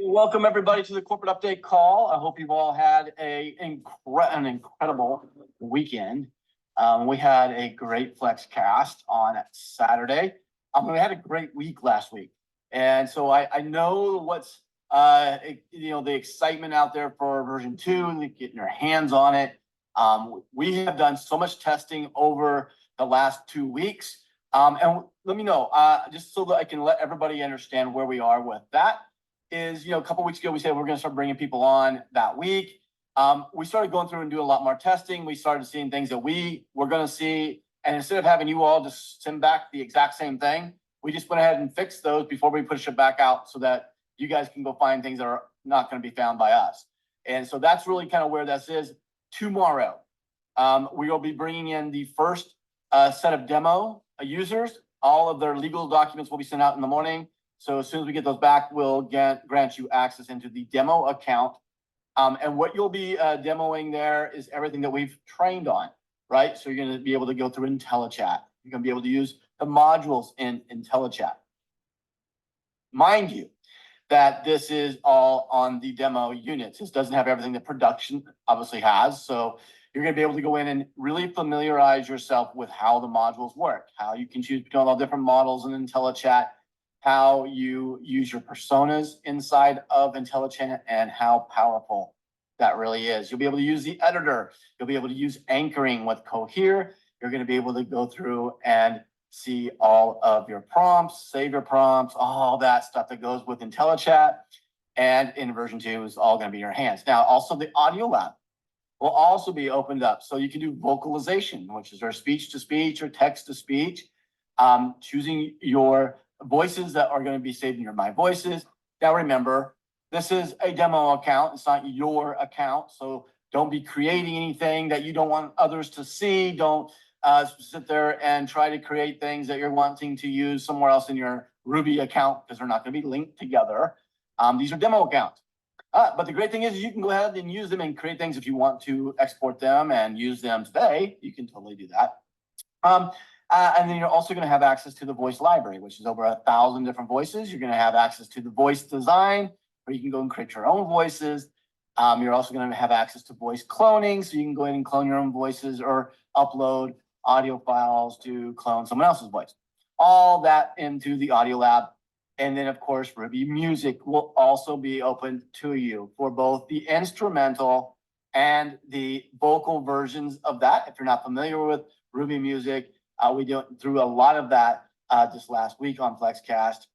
Welcome everybody to the corporate update call. I hope you've all had an incredible weekend. We had a great FlexCast on Saturday. We had a great week last week, and so I know what's the excitement out there for version 2, getting your hands on it. We have done so much testing over the last 2 weeks, and let me know just so that I can let everybody understand where we are with that. Is, a couple weeks ago, we said we're going to start bringing people on that week. We started going through and doing a lot more testing. We started seeing things that we were going to see. And instead of having you all just send back the exact same thing, we just went ahead and fixed those before we push it back out so that you guys can go find things that are not going to be found by us. And so that's really kind of where this is. Tomorrow, we will be bringing in the first set of demo users. All of their legal documents will be sent out in the morning. So as soon as we get those back, we'll grant you access into the demo account. And what you'll be demoing there is everything that we've trained on, right? So you're going to be able to go through IntelliChat. You're going to be able to use the modules in IntelliChat. Mind you, that this is all on the demo units. This doesn't have everything that production obviously has. So you're going to be able to go in and really familiarize yourself with how the modules work, how you can choose between all different models in IntelliChat, how you use your personas inside of IntelliChat, and how powerful that really is. You'll be able to use the editor. You'll be able to use anchoring with Cohere. You're going to be able to go through and see all of your prompts, save your prompts, all that stuff that goes with IntelliChat. And in version 2 is all going to be in your hands. Now, also the audio lab will also be opened up. So you can do vocalization, which is our speech to speech or text to speech, choosing your voices that are going to be saved in your My Voices. Now remember, this is a demo account. It's not your account. So don't be creating anything that you don't want others to see. Don't sit there and try to create things that you're wanting to use somewhere else in your Ruby account, because they're not going to be linked together. These are demo accounts. But the great thing is you can go ahead and use them and create things if you want to export them and use them today. You can totally do that. And then you're also going to have access to the voice library, which is over 1,000 different voices. You're going to have access to the voice design, where you can go and create your own voices. You're also going to have access to voice cloning, so you can go in and clone your own voices or upload audio files to clone someone else's voice. All that into the audio lab. And then, of course, Ruby Music will also be open to you for both the instrumental and the vocal versions of that. If you're not familiar with Ruby Music, we went through a lot of that just last week on FlexCast,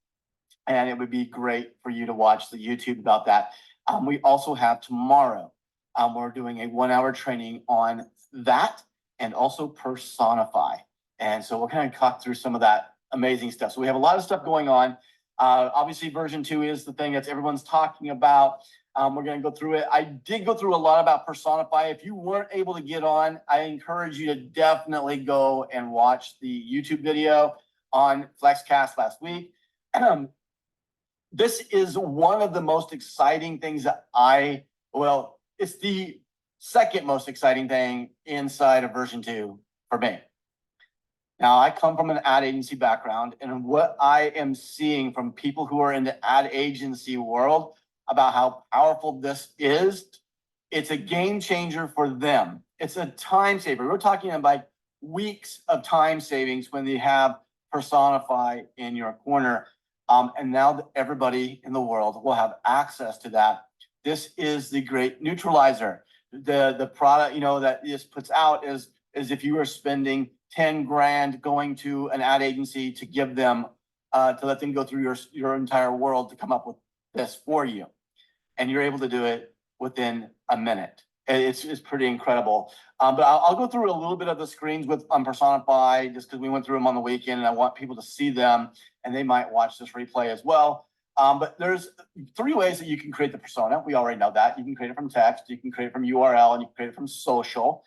and it would be great for you to watch the YouTube about that. We also have tomorrow, we're doing a 1-hour training on that and also Personify. And so we're kind of talk through some of that amazing stuff. So we have a lot of stuff going on. Obviously, version 2 is the thing that everyone's talking about. We're going to go through it. I did go through a lot about Personify. If you weren't able to get on, I encourage you to definitely go and watch the YouTube video on FlexCast last week. This is one of the most exciting things that it's the second most exciting thing inside of version 2 for me. Now, I come from an ad agency background, and what I am seeing from people who are in the ad agency world about how powerful this is, it's a game changer for them. It's a time saver. We're talking about weeks of time savings when they have Personify in your corner. And now everybody in the world will have access to that. This is the great neutralizer. The product, that this puts out is if you are spending 10 grand going to an ad agency to give them, to let them go through your entire world to come up with this for you. And you're able to do it within a minute. It's pretty incredible. But I'll go through a little bit of the screens with Personify, just because we went through them on the weekend and I want people to see them, and they might watch this replay as well. But there's 3 ways that you can create the persona. We already know that. You can create it from text, you can create it from URL, and you can create it from social.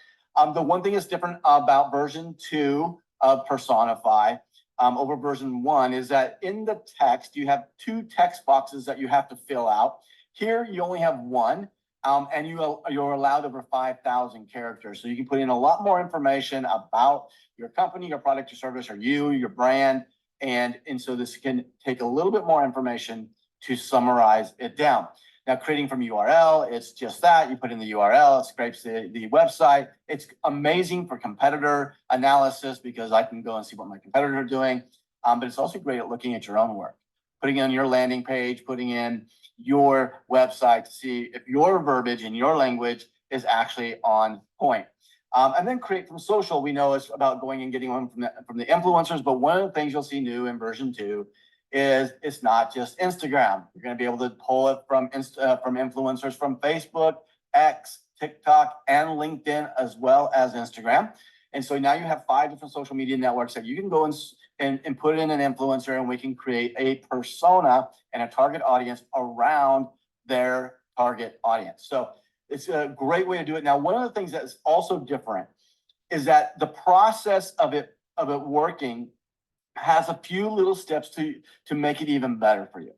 The one thing that's different about version 2 of Personify over version 1 is that in the text, you have 2 text boxes that you have to fill out. Here, you only have 1, and you're allowed over 5,000 characters. So you can put in a lot more information about your company, your product, your service, or your brand. And so this can take a little bit more information to summarize it down. Now, creating from URL, it's just that. You put in the URL, it scrapes the website. It's amazing for competitor analysis because I can go and see what my competitors are doing. But it's also great at looking at your own work, putting in your landing page, putting in your website to see if your verbiage in your language is actually on point. And then create from social, we know it's about going and getting one from the influencers. But one of the things you'll see new in version 2 is it's not just Instagram. You're going to be able to pull it from influencers from Facebook, X, TikTok, and LinkedIn, as well as Instagram. And so now you have 5 different social media networks that you can go and put in an influencer, and we can create a persona and a target audience around their target audience. So it's a great way to do it. Now, one of the things that's also different is that the process of it working has a few little steps to make it even better for you.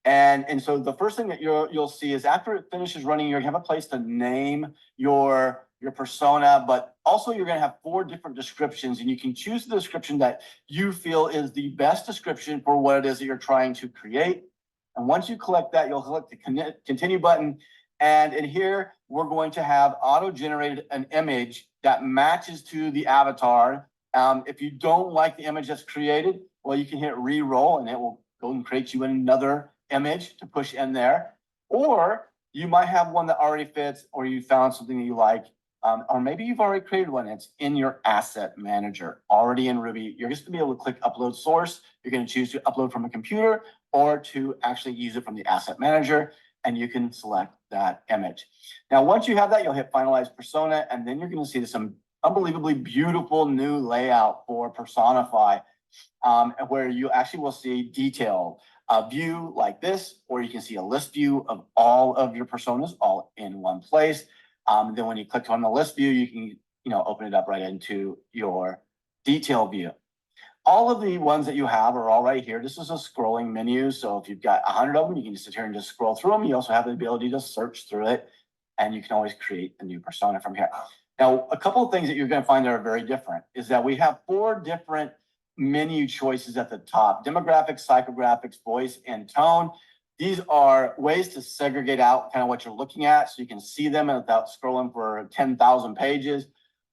And so the first thing that you'll see is after it finishes running, you're gonna have a place to name your persona, but also you're gonna have 4 different descriptions, and you can choose the description that you feel is the best description for what it is that you're trying to create. And once you collect that, you'll click the continue button. And in here, we're going to have auto-generated an image that matches to the avatar. If you don't like the image that's created, well, you can hit re-roll and it will go and create you another image to push in there. Or you might have one that already fits, or you found something that you like, or maybe you've already created one. It's in your asset manager already in Ruby. You're just gonna be able to click upload source. You're gonna choose to upload from a computer or to actually use it from the asset manager, and you can select that image. Now, once you have that, you'll hit finalize persona, and then you're gonna see some unbelievably beautiful new layout for Personify, where you actually will see detailed view like this, or you can see a list view of all of your personas all in one place. Then when you click on the list view, you can open it up right into your detail view. All of the ones that you have are all right here. This is a scrolling menu. So if you've got 100 of them, you can just sit here and just scroll through them. You also have the ability to search through it, and you can always create a new persona from here. Now, a couple of things that you're going to find that are very different is that we have 4 different menu choices at the top: demographics, psychographics, voice, and tone. These are ways to segregate out kind of what you're looking at so you can see them without scrolling for 10,000 pages.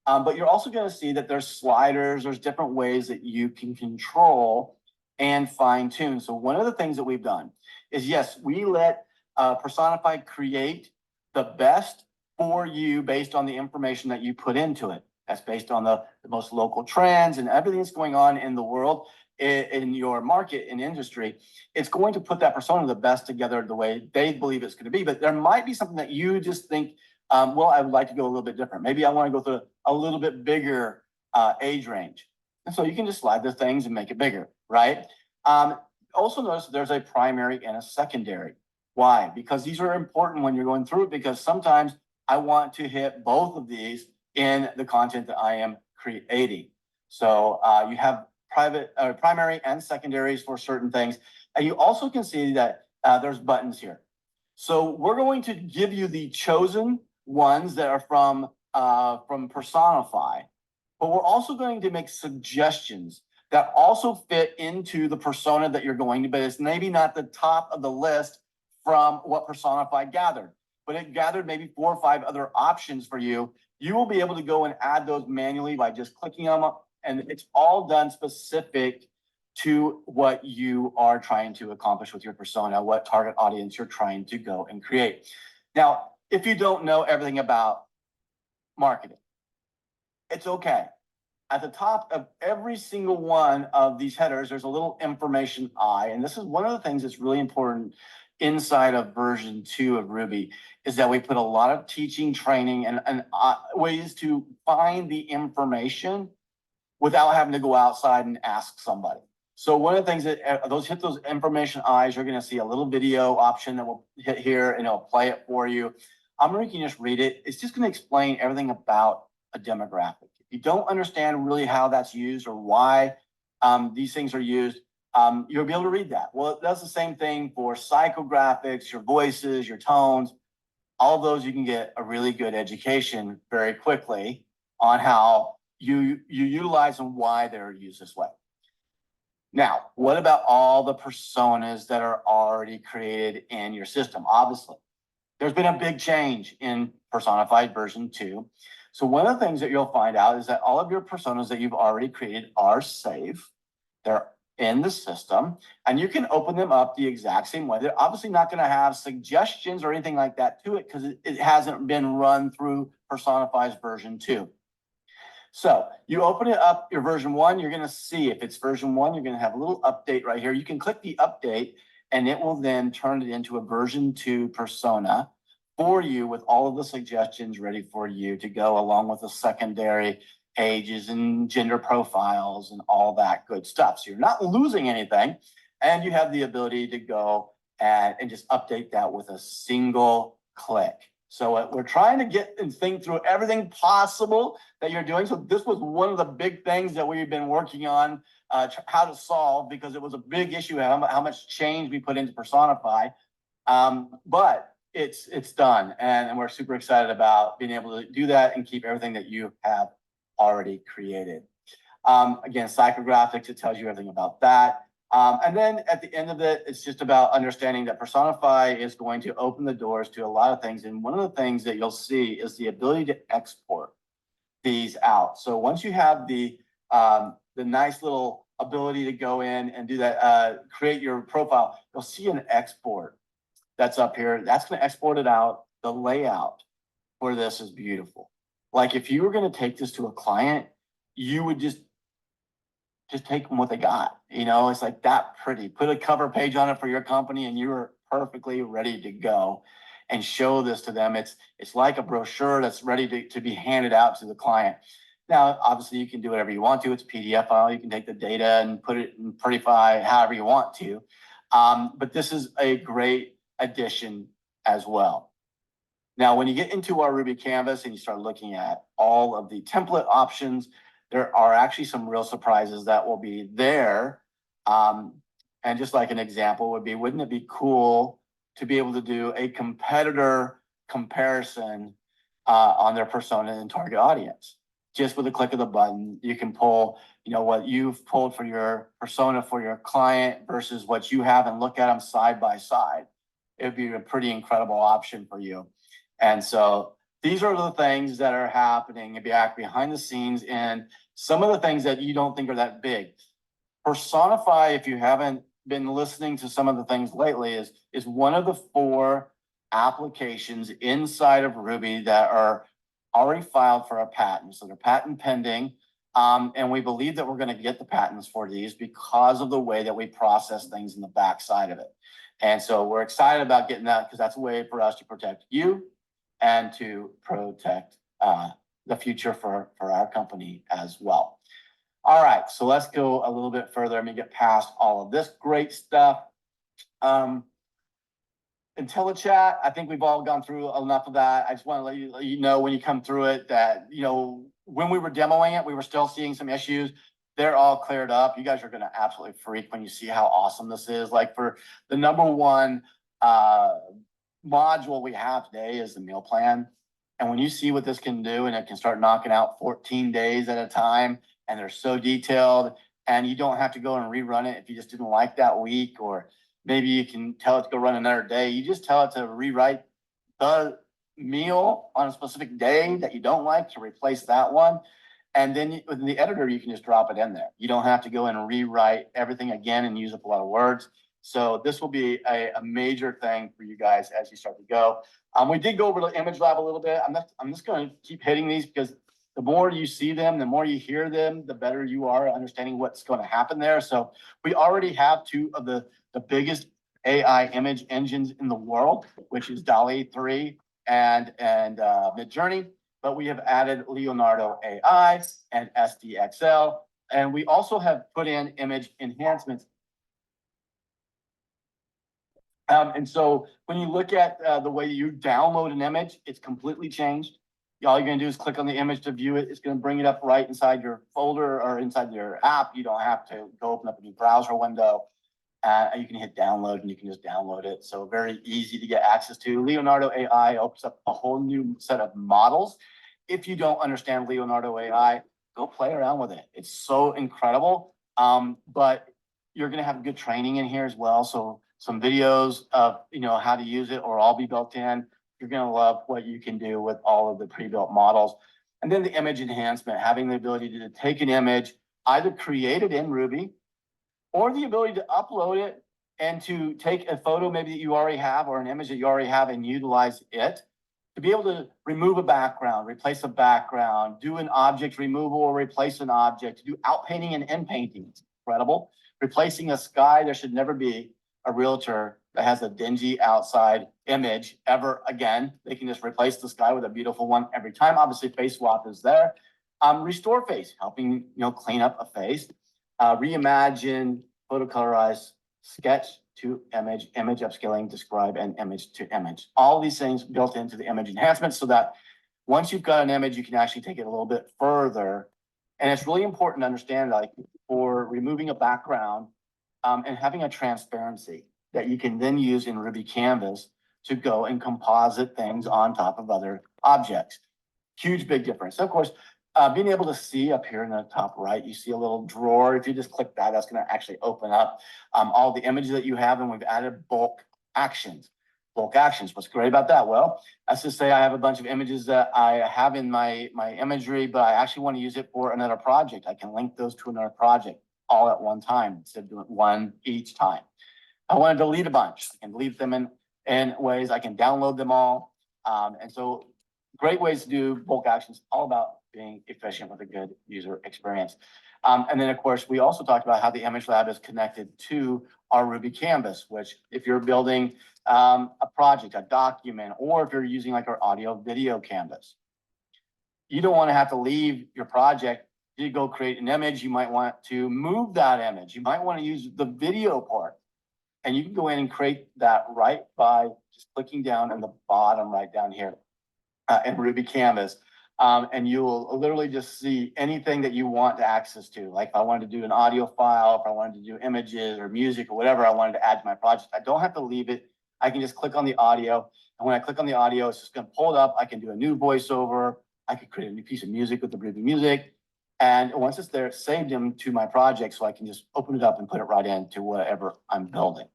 But you're also going to see that there's sliders, there's different ways that you can control and fine tune. So one of the things that we've done is, yes, we let Personify create the best for you based on the information that you put into it. That's based on the most local trends and everything that's going on in the world, in your market and industry. It's going to put that persona the best together the way they believe it's going to be. But there might be something that you just think, well, I would like to go a little bit different. Maybe I want to go through a little bit bigger age range. And so you can just slide the things and make it bigger, right? Also notice there's a primary and a secondary. Why? Because these are important when you're going through it, because sometimes I want to hit both of these in the content that I am creating. So you have primary and secondaries for certain things. And you also can see that there's buttons here. So we're going to give you the chosen ones that are from Personify, but we're also going to make suggestions that also fit into the persona that you're going to, but it's maybe not the top of the list from what Personify gathered, but it gathered maybe 4 or 5 other options for you. You will be able to go and add those manually by just clicking on them, and it's all done specific to what you are trying to accomplish with your persona, what target audience you're trying to go and create. Now, if you don't know everything about marketing, it's okay. At the top of every single one of these headers, there's a little information eye, and this is one of the things that's really important inside of version 2 of Ruby, is that we put a lot of teaching, training, and ways to find the information without having to go outside and ask somebody. So one of the things that hit those information eyes, you're going to see a little video option that will hit here, and it'll play it for you. You can just read it. It's just going to explain everything about a demographic. If you don't understand really how that's used or why these things are used, you'll be able to read that. Well, that's the same thing for psychographics, your voices, your tones. All of those, you can get a really good education very quickly on how you utilize and why they're used this way. Now, what about all the personas that are already created in your system? Obviously, there's been a big change in Personified version 2. So one of the things that you'll find out is that all of your personas that you've already created are safe. They're in the system, and you can open them up the exact same way. They're obviously not going to have suggestions or anything like that to it because it hasn't been run through Personified's version 2. So you open it up, your version 1, you're going to see if it's version 1, you're going to have a little update right here. You can click the update and it will then turn it into a version 2 persona for you with all of the suggestions ready for you to go along with the secondary ages and gender profiles and all that good stuff. So you're not losing anything, and you have the ability to go and just update that with a single click. So we're trying to get and think through everything possible that you're doing. So this was one of the big things that we've been working on, how to solve, because it was a big issue, how much change we put into Personify. But it's done, and we're super excited about being able to do that and keep everything that you have already created. Again, psychographics, it tells you everything about that. And then at the end of it, it's just about understanding that Personify is going to open the doors to a lot of things. And one of the things that you'll see is the ability to export these out. So once you have the nice little ability to go in and do that, create your profile, you'll see an export that's up here. That's going to export it out. The layout for this is beautiful. Like if you were going to take this to a client, you would just take them what they got. You know, it's like that pretty. Put a cover page on it for your company and you're perfectly ready to go and show this to them. It's like a brochure that's ready to be handed out to the client. Now, obviously you can do whatever you want to. It's a PDF file. You can take the data and put it in Prettify however you want to. But this is a great addition as well. Now, when you get into our Ruby Canvas and you start looking at all of the template options, there are actually some real surprises that will be there. And just like an example would be, wouldn't it be cool to be able to do a competitor comparison on their persona and target audience? Just with a click of the button, you can pull, you know, what you've pulled for your persona for your client versus what you have and look at them side by side. It would be a pretty incredible option for you. And so these are the things that are happening behind the scenes, and some of the things that you don't think are that big. Personify, if you haven't been listening to some of the things lately, is one of the 4 applications inside of Ruby that are already filed for a patent. So they're patent pending. And we believe that we're going to get the patents for these because of the way that we process things in the backside of it. And so we're excited about getting that because that's a way for us to protect you and to protect the future for our company as well. All right, so let's go a little bit further. Let me get past all of this great stuff. IntelliChat, I think we've all gone through enough of that. I just want to let you know when you come through it that, you know, when we were demoing it, we were still seeing some issues. They're all cleared up. You guys are going to absolutely freak when you see how awesome this is. Like for the number 1 module we have today is the meal plan. And when you see what this can do, and it can start knocking out 14 days at a time, and they're so detailed, and you don't have to go and rerun it if you just didn't like that week, or maybe you can tell it to go run another day. You just tell it to rewrite the meal on a specific day that you don't like to replace that one. And then within the editor, you can just drop it in there. You don't have to go in and rewrite everything again and use up a lot of words. So this will be a major thing for you guys as you start to go. We did go over the image lab a little bit. I'm just going to keep hitting these because the more you see them, the more you hear them, the better you are at understanding what's going to happen there. So we already have 2 of the biggest AI image engines in the world, which is DALL-E 3 and Midjourney. But we have added Leonardo AI and SDXL. And we also have put in image enhancements. And so when you look at the way you download an image, it's completely changed. All you're going to do is click on the image to view it. It's going to bring it up right inside your folder or inside your app. You don't have to go open up a new browser window. You can hit download and you can just download it. So very easy to get access to. Leonardo AI opens up a whole new set of models. If you don't understand Leonardo AI, go play around with it. It's so incredible. But you're gonna have good training in here as well. So some videos of, how to use it or all be built in. You're gonna love what you can do with all of the pre-built models. And then the image enhancement, having the ability to take an image, either create it in Ruby or the ability to upload it and to take a photo maybe that you already have or an image that you already have and utilize it to be able to remove a background, replace a background, do an object removal or replace an object, to do outpainting and inpainting. It's incredible. Replacing a sky, there should never be a realtor that has a dingy outside image ever again. They can just replace the sky with a beautiful one every time. Obviously, face swap is there. Restore face, helping clean up a face. Reimagine, photocolorize, sketch to image, image upscaling, describe, and image to image. All these things built into the image enhancement so that once you've got an image, you can actually take it a little bit further. And it's really important to understand, like, for removing a background and having a transparency that you can then use in Ruby Canvas to go and composite things on top of other objects. Huge, big difference. Of course, being able to see up here in the top right, you see a little drawer. If you just click that, that's going to actually open up all the images that you have, and we've added bulk actions. Bulk actions. What's great about that? Well, let's just say I have a bunch of images that I have in my imagery, but I actually want to use it for another project. I can link those to another project all at one time instead of doing one each time. I want to delete a bunch. I can delete them in ways. I can download them all. And so great ways to do bulk actions, all about being efficient with a good user experience. And then, of course, we also talked about how the image lab is connected to our Ruby Canvas, which if you're building a project, a document, or if you're using like our audio video canvas, you don't want to have to leave your project. You go create an image. You might want to move that image. You might want to use the video part. And you can go in and create that right by just clicking down in the bottom right down here in Ruby Canvas. And you will literally just see anything that you want to access to. Like if I wanted to do an audio file, if I wanted to do images or music or whatever I wanted to add to my project, I don't have to leave it. I can just click on the audio. And when I click on the audio, it's just going to pull it up. I can do a new voiceover. I could create a new piece of music with the Ruby music. And once it's there, it's saved them to my project. So I can just open it up and put it right into whatever I'm building.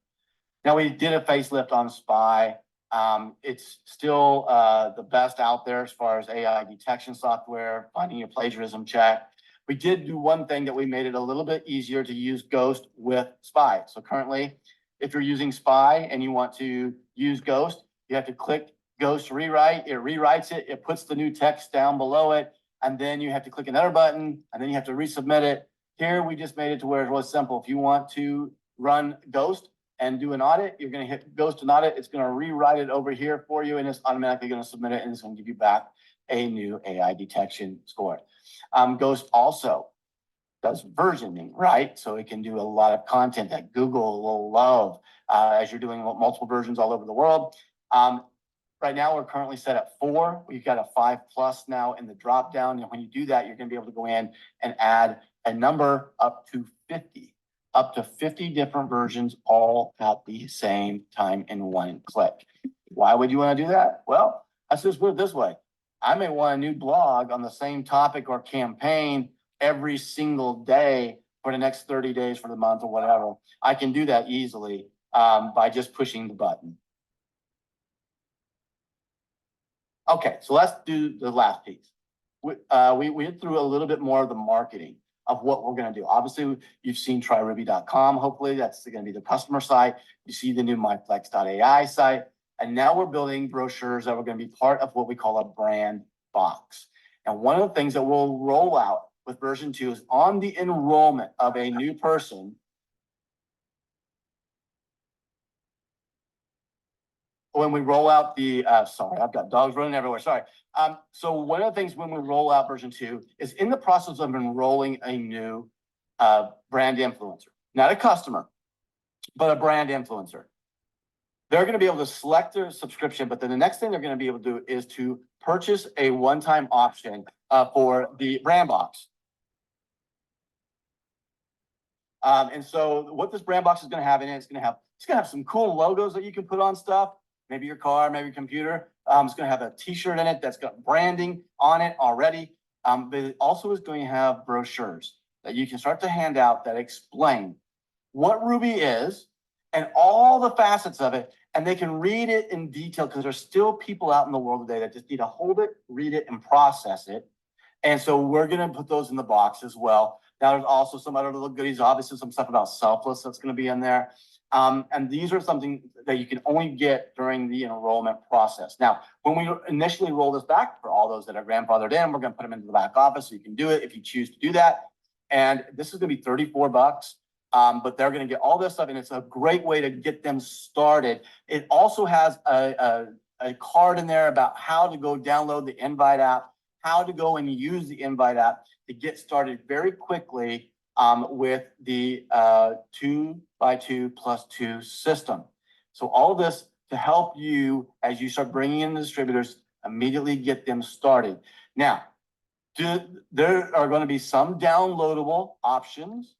Now, we did a facelift on Spy. It's still the best out there as far as AI detection software, finding a plagiarism check. We did do one thing that we made it a little bit easier to use Ghost with Spy. So currently, if you're using Spy and you want to use Ghost, you have to click Ghost Rewrite. It rewrites it. It puts the new text down below it. And then you have to click another button, and then you have to resubmit it. Here, we just made it to where it was simple. If you want to run Ghost and do an audit, you're going to hit Ghost and Audit. It's going to rewrite it over here for you, and it's automatically going to submit it, and it's going to give you back a new AI detection score. Ghost also does versioning, right? So it can do a lot of content that Google will love as you're doing multiple versions all over the world. Right now, we're currently set at 4. We've got a 5+ now in the drop down. And when you do that, you're going to be able to go in and add a number up to 50. Up to 50 different versions all at the same time in one click. Why would you want to do that? Well, let's just put it this way. I may want a new blog on the same topic or campaign every single day for the next 30 days for the month or whatever. I can do that easily by just pushing the button. Okay, so let's do the last piece. We went through a little bit more of the marketing of what we're going to do. Obviously, you've seen tryruby.com. Hopefully, that's going to be the customer site. You see the new myflex.ai site. And now we're building brochures that are going to be part of what we call a brand box. And one of the things that we'll roll out with version 2 is on the enrollment of a new person. When we roll out the, sorry, I've got dogs running everywhere, sorry. So one of the things when we roll out version 2 is in the process of enrolling a new brand influencer, not a customer, but a brand influencer. They're going to be able to select their subscription, but then the next thing they're going to be able to do is to purchase a one-time option for the brand box. And so what this brand box is going to have in it, it's going to have some cool logos that you can put on stuff. Maybe your car, maybe your computer. It's going to have a t-shirt in it that's got branding on it already. But it also is going to have brochures that you can start to hand out that explain what Ruby is and all the facets of it, and they can read it in detail because there's still people out in the world today that just need to hold it, read it, and process it. And so we're going to put those in the box as well. Now, there's also some other little goodies, obviously some stuff about selfless that's going to be in there. And these are something that you can only get during the enrollment process. Now, when we initially roll this back for all those that are grandfathered in, we're going to put them into the back office so you can do it if you choose to do that. And this is going to be $34. But they're going to get all this stuff, and it's a great way to get them started. It also has a card in there about how to go download the Invite app, how to go and use the Invite app to get started very quickly with the 2x2+2 system. So all of this to help you as you start bringing in the distributors, immediately get them started. Now, there are going to be some downloadable options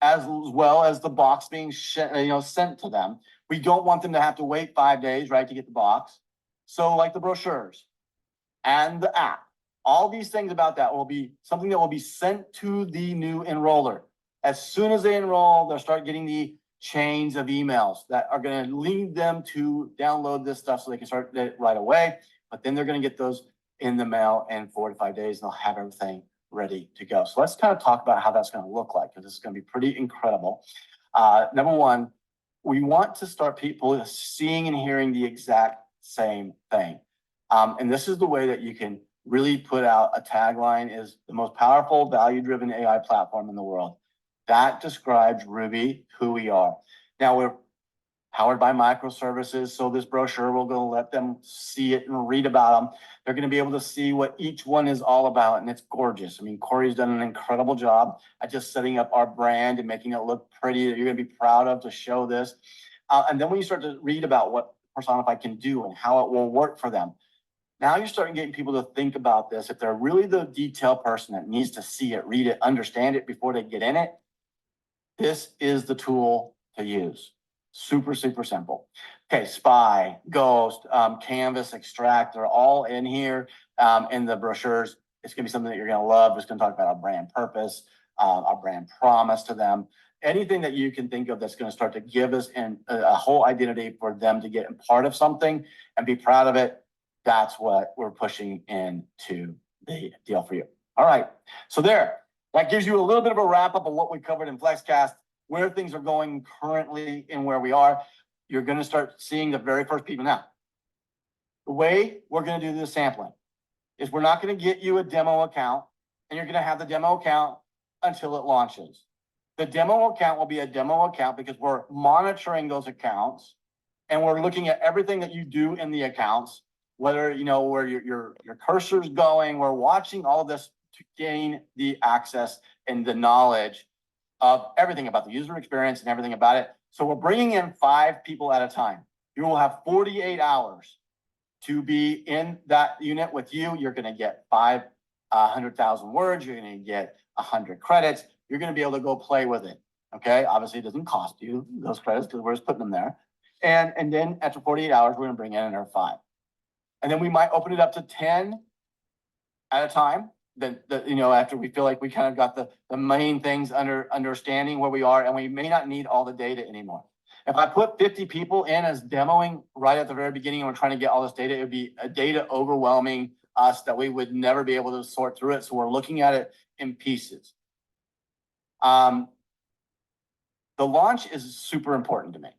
as well as the box being sent to them. We don't want them to have to wait 5 days, right, to get the box. So like the brochures and the app, all these things about that will be something that will be sent to the new enroller. As soon as they enroll, they'll start getting the chains of emails that are going to lead them to download this stuff so they can start it right away. But then they're going to get those in the mail in 4 to 5 days, and they'll have everything ready to go. So let's kind of talk about how that's going to look like, because this is going to be pretty incredible. Number one, we want to start people seeing and hearing the exact same thing. And this is the way that you can really put out a tagline: is the most powerful, value-driven AI platform in the world. That describes Ruby, who we are. Now, we're powered by microservices, so this brochure will go let them see it and read about them. They're going to be able to see what each one is all about, and it's gorgeous. I mean, Corey's done an incredible job at just setting up our brand and making it look pretty that you're going to be proud of to show this. And then when you start to read about what Personify can do and how it will work for them, now you're starting getting people to think about this. If they're really the detail person that needs to see it, read it, understand it before they get in it, this is the tool to use. Super, super simple. Okay, Spy, Ghost, Canvas, Extract, they're all in here in the brochures. It's going to be something that you're going to love. It's going to talk about our brand purpose, our brand promise to them. Anything that you can think of that's going to start to give us a whole identity for them to get a part of something and be proud of it. That's what we're pushing into the deal for you. All right, so that gives you a little bit of a wrap up of what we covered in FlexCAST, where things are going currently and where we are. You're going to start seeing the very first people. Now, the way we're going to do this sampling is we're not going to get you a demo account, and you're going to have the demo account until it launches. The demo account will be a demo account because we're monitoring those accounts, and we're looking at everything that you do in the accounts, whether where your cursor's going. We're watching all of this to gain the access and the knowledge of everything about the user experience and everything about it. So we're bringing in 5 people at a time. You will have 48 hours to be in that unit with you. You're going to get 500,000 words. You're going to get 100 credits. You're going to be able to go play with it. Okay. Obviously, it doesn't cost you those credits because we're just putting them there. And then after 48 hours, we're going to bring in another 5. And then we might open it up to 10 at a time. Then, after we feel like we kind of got the main things understanding where we are, and we may not need all the data anymore. If I put 50 people in as demoing right at the very beginning and we're trying to get all this data, it would be a data overwhelming us that we would never be able to sort through it. So we're looking at it in pieces. The launch is super important to me.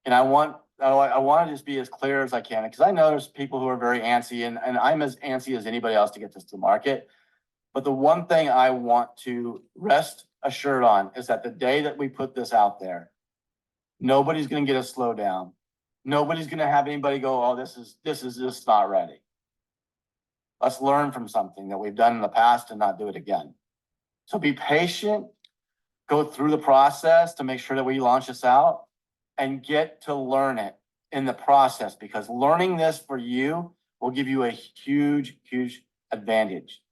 And I want to just be as clear as I can, because I know there's people who are very antsy, and I'm as antsy as anybody else to get this to market. But the one thing I want to rest assured on is that the day that we put this out there, nobody's going to get a slowdown. Nobody's going to have anybody go, oh, this is just not ready. Let's learn from something that we've done in the past and not do it again. So be patient, go through the process to make sure that we launch this out, and get to learn it in the process, because learning this for you will give you a huge, huge advantage.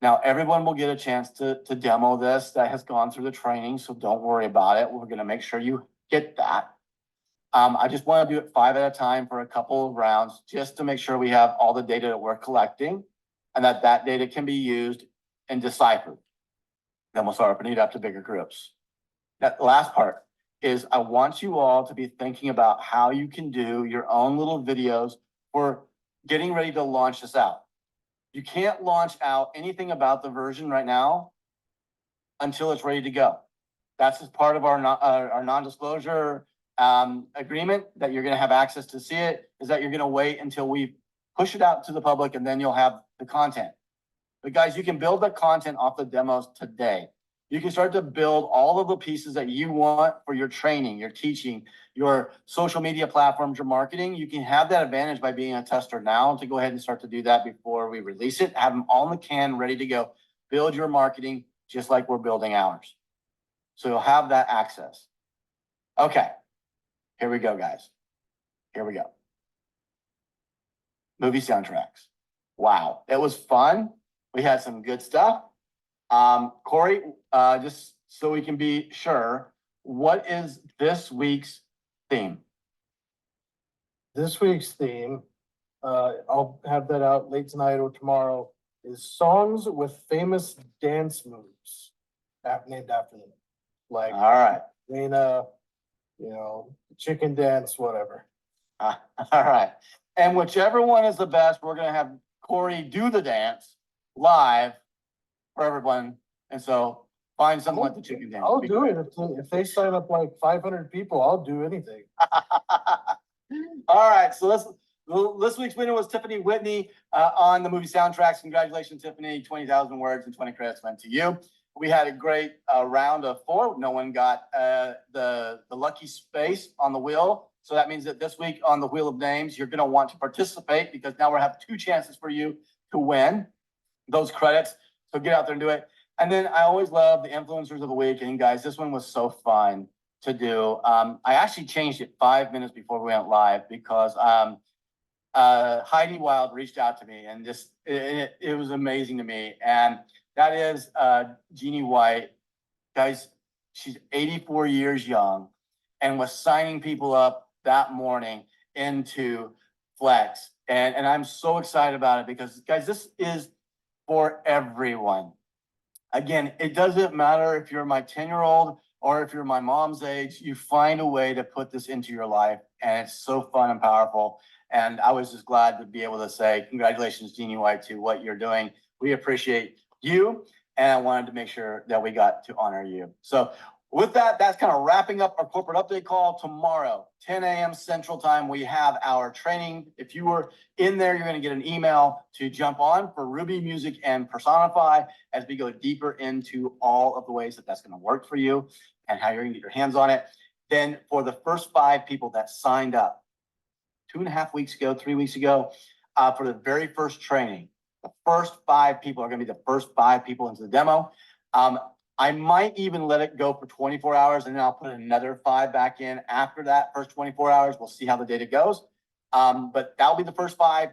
Now, everyone will get a chance to demo this that has gone through the training, so don't worry about it. We're going to make sure you get that. I just want to do it 5 at a time for a couple of rounds, just to make sure we have all the data that we're collecting and that data can be used and deciphered. Then we'll start opening it up to bigger groups. that last part is I want you all to be thinking about how you can do your own little videos for getting ready to launch this out. You can't launch out anything about the version right now until it's ready to go. That's just part of our non-disclosure agreement, that you're going to have access to see it, is that you're going to wait until we push it out to the public, and then you'll have the content. But guys, you can build the content off the demos today. You can start to build all of the pieces that you want for your training, your teaching, your social media platforms, your marketing. You can have that advantage by being a tester now, to go ahead and start to do that before we release it. Have them all in the can, ready to go. Build your marketing just like we're building ours. So you'll have that access. Okay, here we go, guys. Here we go. Movie soundtracks. Wow, it was fun. We had some good stuff. Corey, just so we can be sure, what is this week's theme? This week's theme, I'll have that out late tonight or tomorrow, is songs with famous dance moves named after them. Like, All right. Lena, chicken dance, whatever. All right. And whichever one is the best, we're going to have Corey do the dance live for everyone. And so find something like the chicken dance. I'll do it. If they sign up like 500 people, I'll do anything. All right. So this week's winner was Tiffany Whitney on the movie soundtracks. Congratulations, Tiffany. 20,000 words and 20 credits went to you. We had a great round of 4. No one got the lucky space on the wheel. So that means that this week on the Wheel of Names, you're going to want to participate, because now we're have 2 chances for you to win those credits. So get out there and do it. And then I always love the influencers of the week. And guys, this one was so fun to do. I actually changed it 5 minutes before we went live, because Heidi Wild reached out to me, and just it was amazing to me. And that is Jeannie White. Guys, she's 84 years young and was signing people up that morning into Flex. And I'm so excited about it, because guys, this is for everyone. Again, it doesn't matter if you're my 10-year-old or if you're my mom's age, you find a way to put this into your life, and it's so fun and powerful. And I was just glad to be able to say, congratulations, Jeannie White, to what you're doing. We appreciate you, and I wanted to make sure that we got to honor you. So with that, that's kind of wrapping up our corporate update call. Tomorrow, 10 a.m. Central Time, we have our training. If you were in there, you're going to get an email to jump on for Ruby Music and Personify, as we go deeper into all of the ways that that's going to work for you and how you're going to get your hands on it. Then for the first 5 people that signed up 2.5 weeks ago, 3 weeks ago, for the very first training, the first 5 people are going to be the first 5 people into the demo. I might even let it go for 24 hours, and then I'll put another 5 back in after that first 24 hours. We'll see how the data goes. But that'll be the first 5.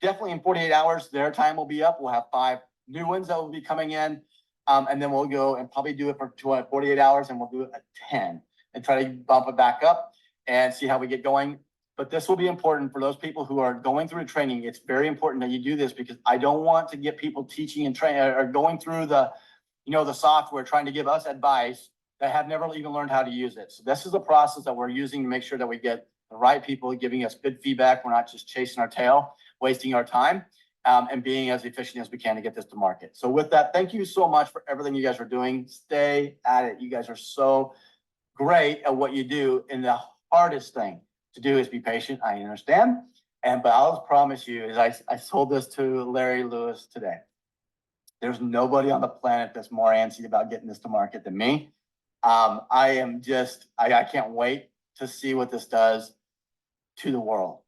Definitely in 48 hours, their time will be up. We'll have 5 new ones that will be coming in. And then we'll go and probably do it for 48 hours, and we'll do it at 10 and try to bump it back up and see how we get going. But this will be important for those people who are going through training. It's very important that you do this, because I don't want to get people teaching and training or going through the software, trying to give us advice that have never even learned how to use it. So this is a process that we're using to make sure that we get the right people giving us good feedback. We're not just chasing our tail, wasting our time, and being as efficient as we can to get this to market. So with that, thank you so much for everything you guys are doing. Stay at it. You guys are so great at what you do. And the hardest thing to do is be patient. I understand. But I'll promise you, as I told this to Larry Lewis today, there's nobody on the planet that's more antsy about getting this to market than me. I can't wait to see what this does to the world.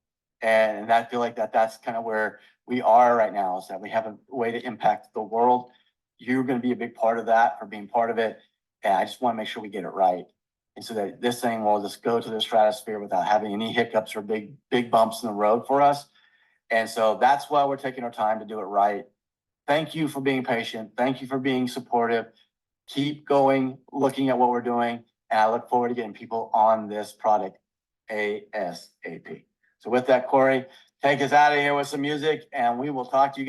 And I feel like that's kind of where we are right now, is that we have a way to impact the world. You're going to be a big part of that, for being part of it. And I just want to make sure we get it right. And so that this thing will just go to the stratosphere without having any hiccups or big bumps in the road for us. And so that's why we're taking our time to do it right. Thank you for being patient. Thank you for being supportive. Keep going, looking at what we're doing. And I look forward to getting people on this product ASAP. So with that, Corey, take us out of here with some music, and we will talk to you